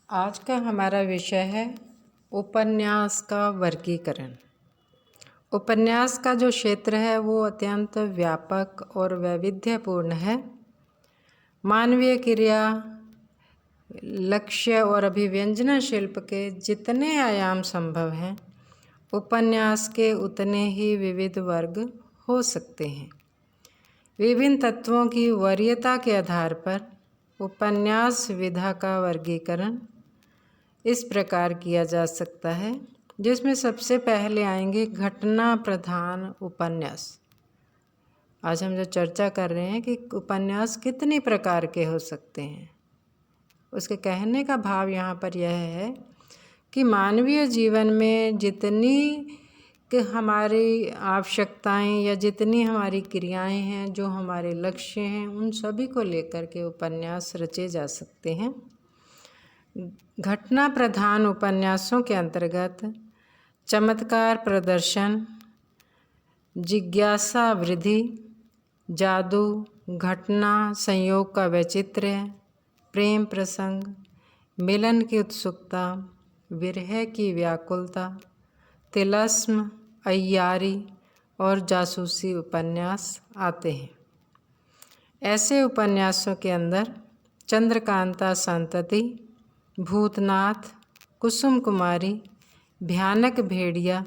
आज का हमारा विषय है उपन्यास का वर्गीकरण। उपन्यास का जो क्षेत्र है वो अत्यंत व्यापक और वैविध्यपूर्ण है। मानवीय क्रिया, लक्ष्य और अभिव्यंजना शिल्प के जितने आयाम संभव हैं, उपन्यास के उतने ही विविध वर्ग हो सकते हैं। विभिन्न तत्वों की वरीयता के आधार पर उपन्यास विधा का वर्गीकरण इस प्रकार किया जा सकता है, जिसमें सबसे पहले आएंगे घटना प्रधान उपन्यास। आज हम जो चर्चा कर रहे हैं कि उपन्यास कितनी प्रकार के हो सकते हैं, उसके कहने का भाव यहाँ पर यह है कि मानवीय जीवन में जितनी हमारी आवश्यकताएं या जितनी हमारी क्रियाएं हैं, जो हमारे लक्ष्य हैं, उन सभी को लेकर के उपन्यास रचे जा सकते हैं। घटना प्रधान उपन्यासों के अंतर्गत चमत्कार प्रदर्शन, जिज्ञासा वृद्धि, जादू, घटना संयोग का वैचित्र्य, प्रेम प्रसंग, मिलन की उत्सुकता, विरह की व्याकुलता, तिलस्म, अय्यारी और जासूसी उपन्यास आते हैं। ऐसे उपन्यासों के अंदर चंद्रकांता संतति, भूतनाथ, कुसुम कुमारी, भयानक भेड़िया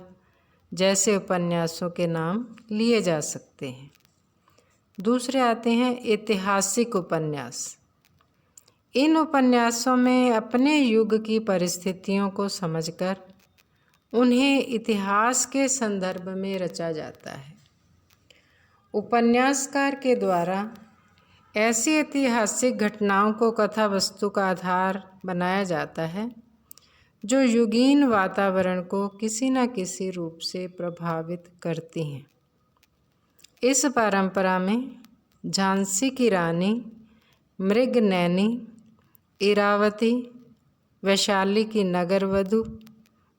जैसे उपन्यासों के नाम लिए जा सकते हैं। दूसरे आते हैं ऐतिहासिक उपन्यास। इन उपन्यासों में अपने युग की परिस्थितियों को समझकर उन्हें इतिहास के संदर्भ में रचा जाता है। उपन्यासकार के द्वारा ऐसी ऐतिहासिक घटनाओं को कथा वस्तु का आधार बनाया जाता है, जो युगीन वातावरण को किसी न किसी रूप से प्रभावित करती हैं। इस परंपरा में झांसी की रानी, मृगनयनी, इरावती, वैशाली की नगरवधू,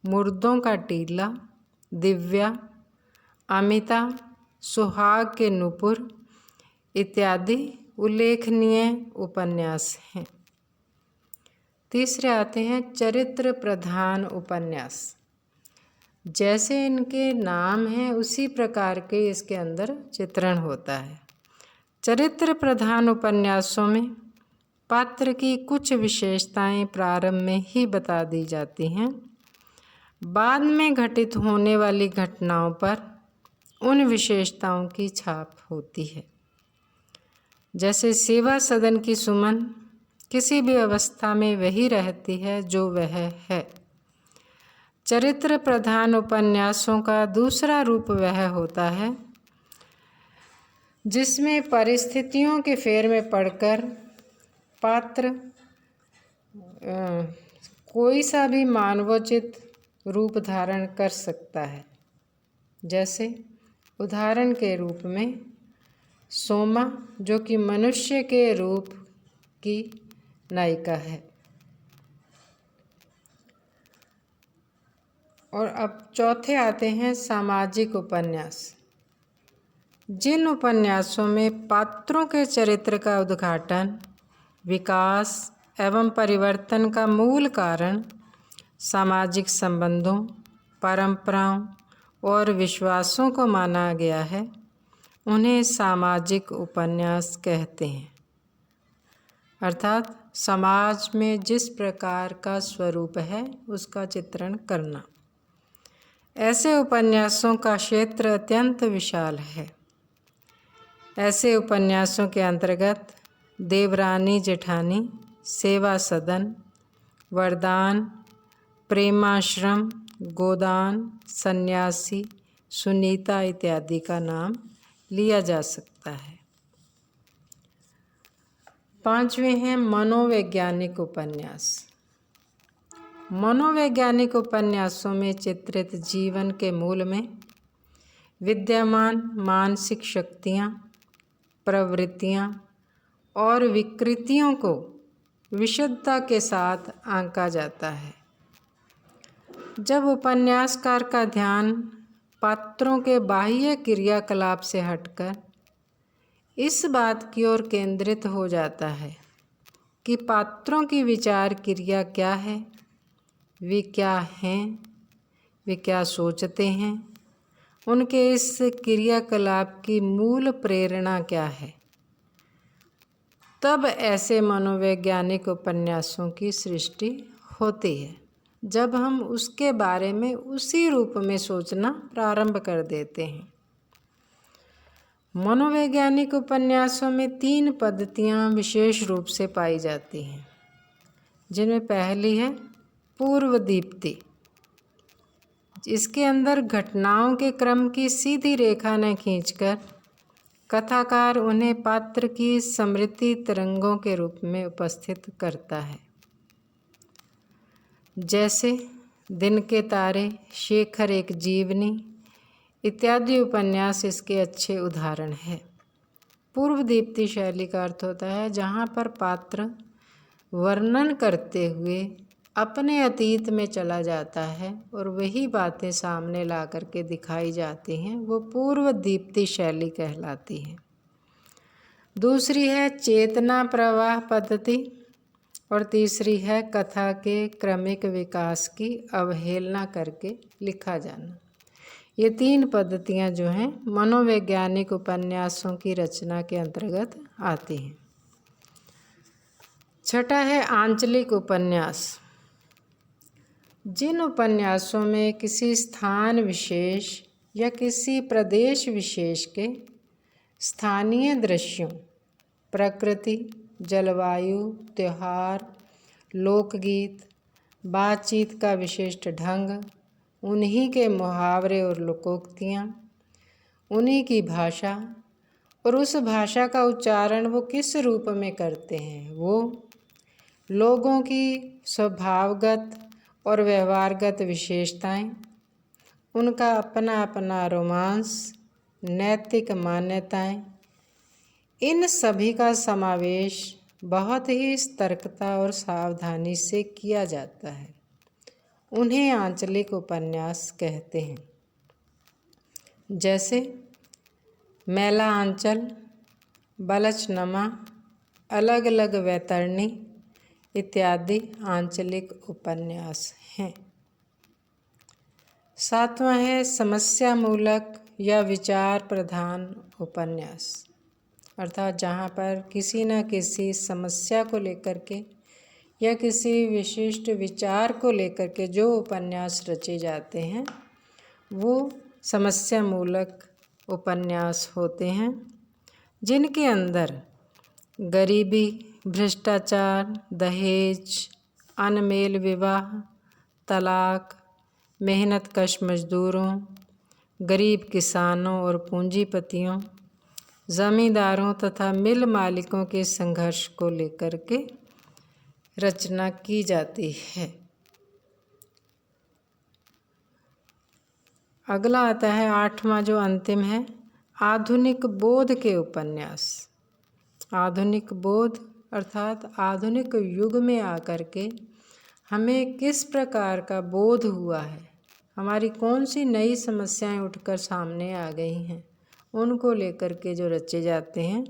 मुर्दों का टीला, दिव्या, अमिता, सुहाग के नूपुर इत्यादि उल्लेखनीय उपन्यास हैं। तीसरे आते हैं चरित्र प्रधान उपन्यास। जैसे इनके नाम हैं उसी प्रकार के इसके अंदर चित्रण होता है। चरित्र प्रधान उपन्यासों में पात्र की कुछ विशेषताएं प्रारंभ में ही बता दी जाती हैं। बाद में घटित होने वाली घटनाओं पर उन विशेषताओं की छाप होती है। जैसे सेवा सदन की सुमन किसी भी अवस्था में वही रहती है जो वह है। चरित्र प्रधान उपन्यासों का दूसरा रूप वह होता है जिसमें परिस्थितियों के फेर में पड़कर पात्र कोई सा भी मानवोचित रूप धारण कर सकता है। जैसे उदाहरण के रूप में सोमा, जो कि मनुष्य के रूप की नायिका है। और अब चौथे आते हैं सामाजिक उपन्यास। जिन उपन्यासों में पात्रों के चरित्र का उद्घाटन, विकास एवं परिवर्तन का मूल कारण सामाजिक संबंधों, परंपराओं और विश्वासों को माना गया है, उन्हें सामाजिक उपन्यास कहते हैं। अर्थात समाज में जिस प्रकार का स्वरूप है उसका चित्रण करना। ऐसे उपन्यासों का क्षेत्र अत्यंत विशाल है। ऐसे उपन्यासों के अंतर्गत देवरानी जेठानी, सेवा सदन, वरदान, प्रेमाश्रम, गोदान, सन्यासी, सुनीता इत्यादि का नाम लिया जा सकता है। पांचवें हैं मनोवैज्ञानिक उपन्यास। मनोवैज्ञानिक उपन्यासों में चित्रित जीवन के मूल में विद्यमान मानसिक शक्तियाँ, प्रवृत्तियाँ और विकृतियों को विशुद्धता के साथ आंका जाता है। जब उपन्यासकार का ध्यान पात्रों के बाह्य क्रियाकलाप से हटकर इस बात की ओर केंद्रित हो जाता है कि पात्रों की विचार क्रिया क्या है, वे क्या हैं, वे क्या सोचते हैं, उनके इस क्रियाकलाप की मूल प्रेरणा क्या है, तब ऐसे मनोवैज्ञानिक उपन्यासों की सृष्टि होती है। जब हम उसके बारे में उसी रूप में सोचना प्रारंभ कर देते हैं। मनोवैज्ञानिक उपन्यासों में 3 पद्धतियाँ विशेष रूप से पाई जाती हैं, जिनमें पहली है पूर्व दीप्ति। इसके अंदर घटनाओं के क्रम की सीधी रेखा न खींचकर कथाकार उन्हें पात्र की स्मृति तरंगों के रूप में उपस्थित करता है। जैसे दिन के तारे, शेखर एक जीवनी इत्यादि उपन्यास इसके अच्छे उदाहरण हैं। पूर्व दीप्ति शैली का अर्थ होता है जहाँ पर पात्र वर्णन करते हुए अपने अतीत में चला जाता है और वही बातें सामने ला करके दिखाई जाती हैं, वो पूर्व दीप्ति शैली कहलाती है। दूसरी है चेतना प्रवाह पद्धति और तीसरी है कथा के क्रमिक विकास की अवहेलना करके लिखा जाना। ये 3 पद्धतियाँ जो हैं मनोवैज्ञानिक उपन्यासों की रचना के अंतर्गत आती हैं। छठा है आंचलिक उपन्यास। जिन उपन्यासों में किसी स्थान विशेष या किसी प्रदेश विशेष के स्थानीय दृश्यों, प्रकृति, जलवायु, त्योहार, लोकगीत, बातचीत का विशिष्ट ढंग, उन्हीं के मुहावरे और लोकोक्तियाँ, उन्हीं की भाषा और उस भाषा का उच्चारण वो किस रूप में करते हैं, वो लोगों की स्वभावगत और व्यवहारगत विशेषताएं, उनका अपना अपना रोमांस, नैतिक मान्यताएं, इन सभी का समावेश बहुत ही सतर्कता और सावधानी से किया जाता है। उन्हें आंचलिक उपन्यास कहते हैं। जैसे मैला आंचल, बलचनमा, अलग अलग वैतरणी इत्यादि आंचलिक उपन्यास हैं। 7वां है समस्या मूलक या विचार प्रधान उपन्यास, अर्थात जहाँ पर किसी न किसी समस्या को लेकर के या किसी विशिष्ट विचार को लेकर के जो उपन्यास रचे जाते हैं वो समस्या मूलक उपन्यास होते हैं, जिनके अंदर गरीबी, भ्रष्टाचार, दहेज, अनमेल विवाह, तलाक, मेहनतकश मजदूरों, गरीब किसानों और पूंजीपतियों, ज़मींदारों तथा मिल मालिकों के संघर्ष को लेकर के रचना की जाती है। अगला आता है 8वां जो अंतिम है, आधुनिक बोध के उपन्यास। आधुनिक बोध अर्थात आधुनिक युग में आकर के हमें किस प्रकार का बोध हुआ है, हमारी कौन सी नई समस्याएं उठकर सामने आ गई हैं, उनको लेकर के जो रचे जाते हैं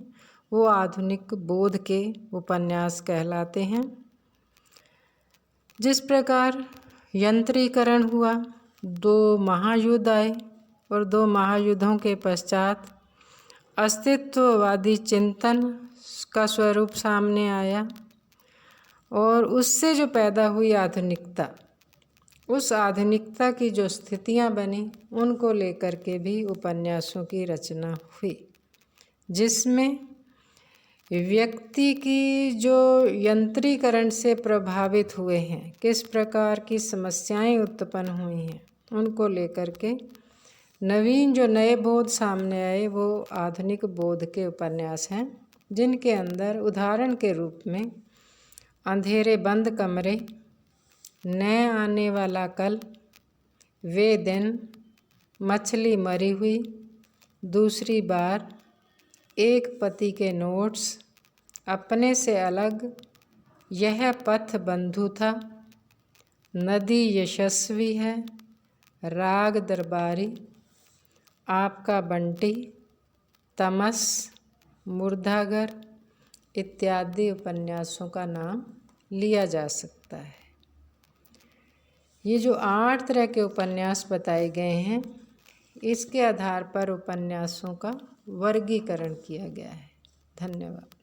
वो आधुनिक बोध के उपन्यास कहलाते हैं। जिस प्रकार यंत्रीकरण हुआ, 2 महायुद्ध आए और 2 महायुद्धों के पश्चात अस्तित्ववादी चिंतन का स्वरूप सामने आया और उससे जो पैदा हुई आधुनिकता, उस आधुनिकता की जो स्थितियां बनी उनको लेकर के भी उपन्यासों की रचना हुई, जिसमें व्यक्ति की जो यंत्रीकरण से प्रभावित हुए हैं, किस प्रकार की समस्याएं उत्पन्न हुई हैं, उनको लेकर के नवीन जो नए बोध सामने आए वो आधुनिक बोध के उपन्यास हैं, जिनके अंदर उदाहरण के रूप में अंधेरे बंद कमरे, न आने वाला कल, वे दिन, मछली मरी हुई, दूसरी बार, एक पति के नोट्स, अपने से अलग, यह पथ बंधु था, नदी यशस्वी है, राग दरबारी, आपका बंटी, तमस, मुर्दागर, इत्यादि उपन्यासों का नाम लिया जा सकता है। ये जो 8 तरह के उपन्यास बताए गए हैं, इसके आधार पर उपन्यासों का वर्गीकरण किया गया है। धन्यवाद।